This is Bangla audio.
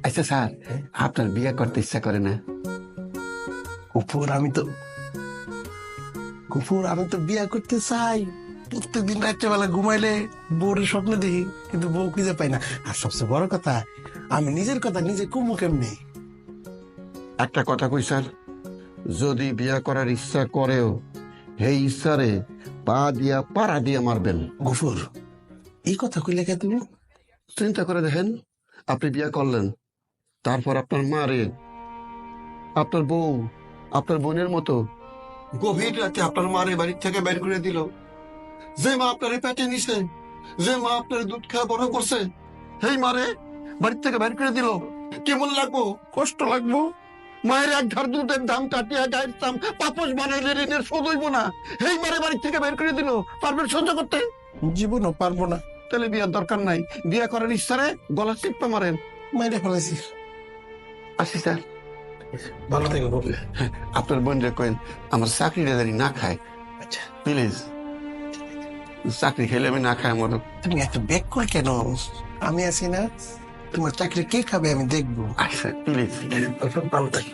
আচ্ছা স্যার, আপনার বিয়ে করতে ইচ্ছা করে না? কুপুর আমি তো বিয়া করতে চাই। প্রত্যেকদিন রাত্রেবেলা ঘুমাইলে বউর স্বপ্ন দেখি, কিন্তু বউ খুঁজে পাই না। আর সবচেয়ে বড় কথা, আমি নিজের কথা নিজে কুমু কেমনি? একটা কথা কই স্যার, যদি বিয়ে করার ইচ্ছা করেও সেই ইচ্ছারে পা দিয়া পাড়া দিয়া মারবেন। গফুর, এই কথা কইলে কে তুমি? চিন্তা করে দেখেন, আপনি বিয়ে করলেন, তারপর আপনার মারে, আপনার বউ, আপনার বোনের মতো গভীর রাতে আপনার মারে বাড়ির থেকে বের করে দিল। যে মা আপনার পেটে নিছে, যে মা আপনার দুধ খাওয়া বড় করছে, সেই মারে বাড়ির থেকে বের করে দিল। কেমন লাগবো? কষ্ট লাগবো। মায়ের এক ধার দুধের দাম কাটিয়া গায়ের দাম পাপস বানাইলে ঋণের শোধ হইব না। সেই মারে বাড়ির থেকে বের করে দিল, পারবেন সহ্য করতে? জীবনও পারবো না। তাহলে বিয়ার দরকার নাই, বিয়ে করার ইচ্ছারে গলা চিপটা মারেন। মাইরে ফেলাইছি। আসি স্যার। ভালো থেকো গফুর। আপনার বোন রে কইন আমার চাকরিটা জানি না খায়, আচ্ছা, প্লিজ। চাকরি খেলে আমি না খাই মরব। তুমি এত ব্যাকুল কেন? আমি আছি না, তোমার চাকরি কে খাবে আমি দেখবো। আচ্ছা প্লিজ। ভালো থাকি।